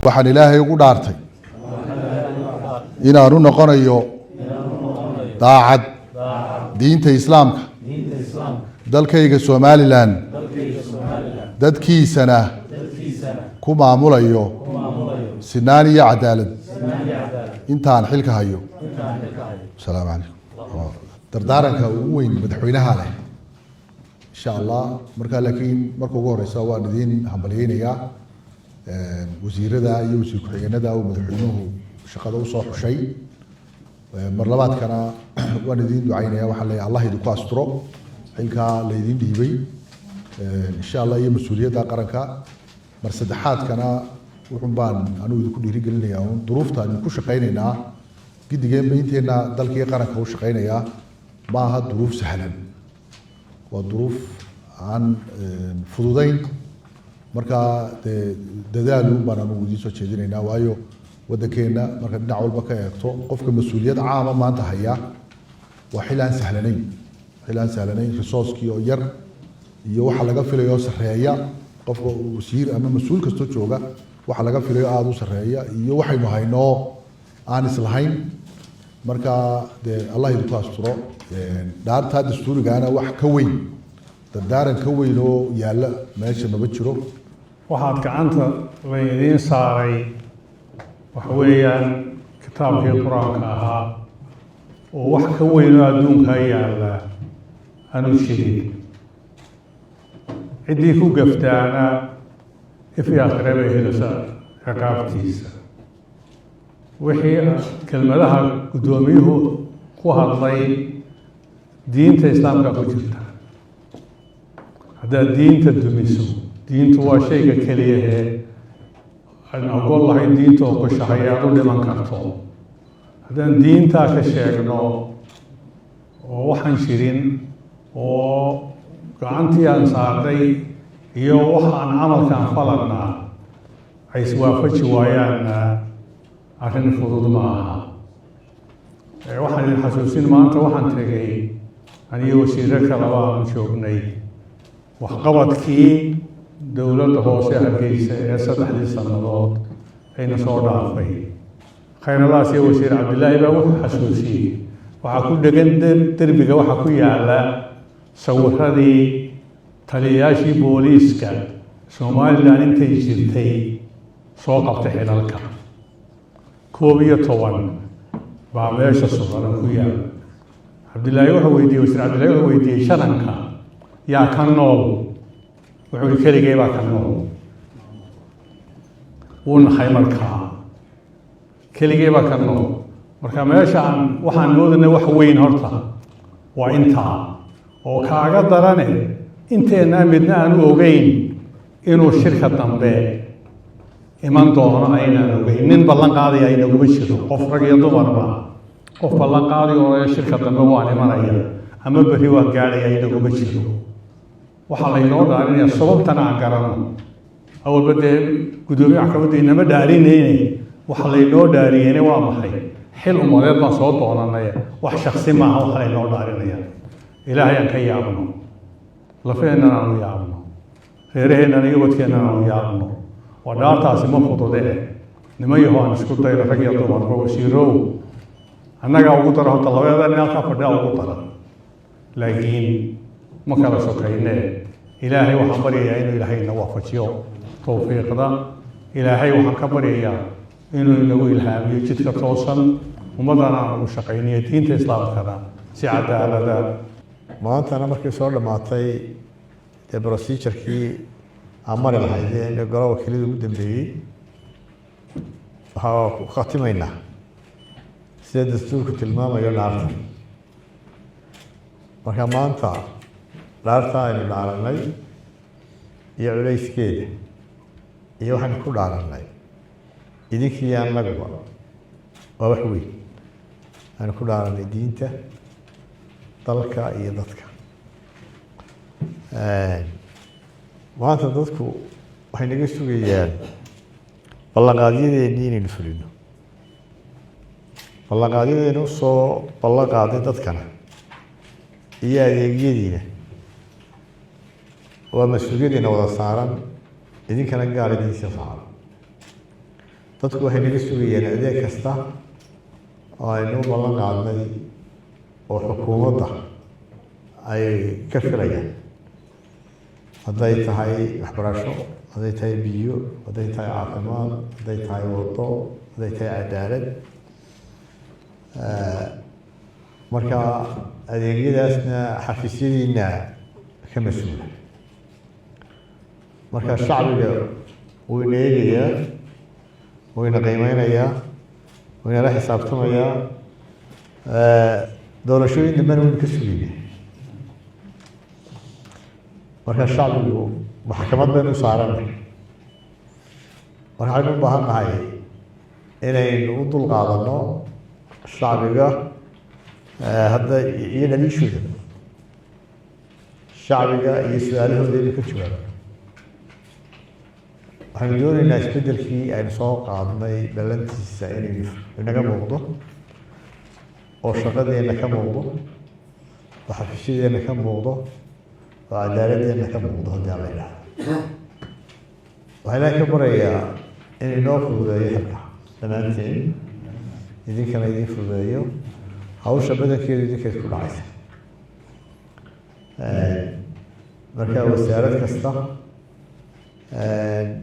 waxaan ilaahay ugu dhaartay inaanu noqonayo daacad diinta islaamka dalkayga Somaliland dadkiisana ku maamulayo sinaan iyo cadaalad intaan xilka hayo. Assalaamu calaykum. dardaaranka ugu weyn madaxweynaha leh insha Allah marka laakiin marka ugu horeysa waan idin hambalyeynaya wasiirada iyo wasiir ku-xigeenada oo madaxweynuhu shaqada u soo xushay mar labaadkana waan idin ducaynaya waxa la Allah idinku asturo xilka la idin dhiibay insha Allah iyo mas'uuliyadda qaranka mar saddexaadkana wuxuu baan anigu idinku dhiirigelinayaa duruufta aan ku shaqeynaynaa gidigeen inteena dalkii qaranka u shaqeynaya ma aha duruuf sahlan waa duruuf aan fududayn marka dadaal baan anigu idin soo jeedinaynaa waayo waddankeena marka dhinac walba ka eegto qofka mas'uuliyad caama maanta haya waa xilaan sahlanayn resource-kii oo yar iyo waxa laga filayo sareeya qofka wasiir ama mas'uul kasto jooga waxa laga filayo aad u sareeya iyo waxaynu hayno aan islahayn marka Allah idinku asturo daarta dastuurigana wax ka weyn dardaaran ka weyn oo yaala meesha ma jiro waxaad gacanta la idin saaray waxa weeyaan kitaabkii quraanka ahaa oo wax ka weyn oo adduunka yaala aanu sheegay cidii ku gaftaana ifii aakhirada helisa ciqaabtiisa wixii kelmadaha gudoomiyuhu ku hadlay diinta islaamka ku jirta haddaad diinta dumiso diintu waa shayga keliya ee aan ogol lahayn diinta oo ku shaqeeyaad u dhiman karto haddaan diintaa ka sheegno oo waxaan jirin oo gacantii aan saarnay iyo waxaan camalkaan falanaa ay iswaafaji waayaanna arrin fudud ma aha waxaan idin xasuusin maanta waxaan tegay aniyo wasiiro kaleba aan joognay waxqabadkii dowladda hoose Hargeysa ee 3 sannadood ayna soo dhaafay khayralaas iyo wasiir Cabdilaahi baa wuxuu xasuusiyey waxaa ku dhegan derbiga waxaa ku yaala sawiradii taliyayaashii booliiska Somaliland intay jirtay soo qabtay xilalka 11 baa meesha sugan ku yaala Cabdilaahi wuxuu weydiiyey wasiir Cabdilaahi wuxuu weydiiyey sharanka yaa ka nool wuxuu keligay baa ka nool wuuna khaymarkaa keligay baa ka nool marka meeshaan waxaan moodana wax weyn horta waa intaa oo kaaga darane inteena midna aan ogeyn inuu shirka dambe iman doono aynaan ogeyn nin ballan qaadaya ayna uga jiro qof rag iyo dumarba qof ballan qaadaya oo shirka dambe waan imanaya ama berri waan gaadhaya ayna uga jiro waxaa laynoo dhaarinaya sababtan aan garanno awalba dee gudoomiye maxkamadda inama dhaarinayne waxa laynoo dhaariyeyne waa maxay xil umadeed baan soo doonanay wax shaksi maaha waxa laynoo dhaarinaya ilaahay aan ka yaabno lafeenana aan u yaabno reeraheennana iyo wadkeennana aan u yaabno waa dhaartaasi ma fududee niman yaho aan isku dayno rag iyo dumarba wasiirow annagaa ugu dara horta labadeeda nin halkaa fadhiya ugu dara laakiin ma kala sokayne ilaahay waxaan baryayaa inuu ilaahayna waafajiyo tawfiiqda ilaahay waxaan ka baryayaa inuu inagu ilhaamiyo jidka toosan ummadana aan ugu shaqayniyo diinta islaamkana si cadaalada maantana markii soo dhammaatay dee procedure-kii aan mari lahaydeen golaha wakiilada ugu dambeeyey waxaa ku khatimaynaa sida dastuurku tilmaamayo dhaarta marka maanta dhaarta aynu dhaaranay iyo culayskeeda iyo waxaynu ku dhaaranay idinkii annaguba waa wax weyn aynu ku dhaaranay diinta dalka iyo dadka maanta dadku waxay naga sugayaan ballanqaadyadeenii inaynu fulino ballanqaadyadeennu soo ballanqaaday dadkana iyo adeegyadiina waa mas-uuliyadiina wada saaran idinkana gaar idiinsa saaran dadku waxay naga sugayeen adeeg kasta oo aynu u ballan qaadnay oo xukuumadda ay ka filayaan, hadday tahay waxbarasho, hadday tahay biyo, hadday tahay caafimaad, hadday tahay wado, hadday tahay cadaalad. marka adeegyadaasna xafiisyadiina ka mas-uula. marka shacbiga wuu ina eegayaa, wuu ina qiimeynayaa, wuu inala xisaabtamayaa. doorashooyin dambena waynu ka sugayna. marka shacbigu maxkamad baynu u saaranay. marka waxaynu u baahan nahay inaynu u dulqaadanno shacbiga hadda iyo dhaliishooda, shacbiga iyo su-aalahooda inuu ka jawaabo. waxaynu doonaynaa isbeddelkii aynu soo qaadnay ballantiisa inaynu inaga muuqdo, oo shaqadeenna ka muuqdo, oo xafiisyadeenna ka muuqdo, oo cadaaladeenna ka muuqdo haddii aan la idhaahdo. waxaa ilaahay ka barayaa in inoo fududeeyo xilka dhammaanteen, idinkana idiin fududeeyo. hawsha badankeedu idinkayd ku dhacaysa. marka wasaarad kasta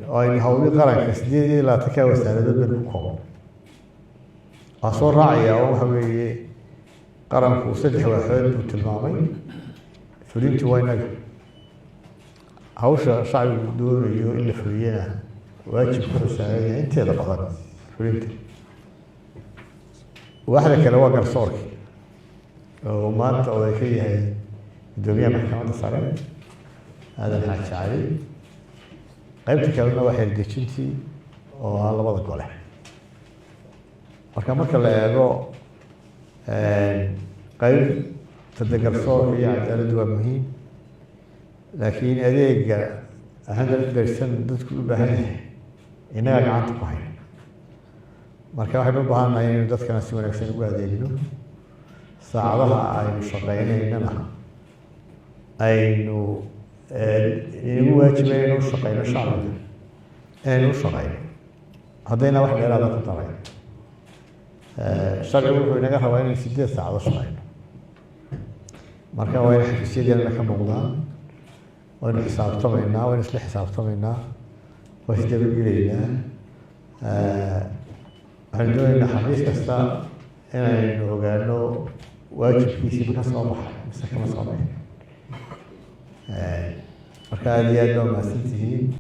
oo aynu hawlii qaranka 28 wasaaradood baynu ku kooban. waxaa soo raacaya oo waxa weeye qaranku 3 waaxood buu tilmaamay. fulintu waa inaga. hawsha shacbigu doonayo in la fuliyana waajib ku xusaaran inteeda badan fulinta. waaxda kale waa garsoorka oo maanta oo ay ka yahay gudoomiyaha maxkamadda sare aadan xaaji cali. qaybta kalena waa xeeldejintii oo ah labada gole. marka la eego qaybta garsoorka iyo cadaaladdu waa muhiim, laakiin adeega 100% dadku u baahan yahay innaga gacanta ku hayn. marka waxaynu u baahannahay inaynu dadkana si wanaagsan ugu adeegno. saacadaha aynu shaqaynaynana aynu inagu waajiba inaynu u shaqayno shacbiga, inaynu u shaqayno haddayna wax dheeraada ku darayn. sharcigu wuxuu inaga rabaa inaynu 8 saacadood shaqayno. marka waa in xafiisyadeena ka muuqdaan, waynu xisaabtamaynaa, waynu isla xisaabtamaynaa, waa isdabagelaynaa. waxaynu doonaynaa xafiis kasta inaynu ogaano waajibkiisii ma ka soo baxay mise kama soo baxay. marka aad iyo aad baa mahadsantihiin.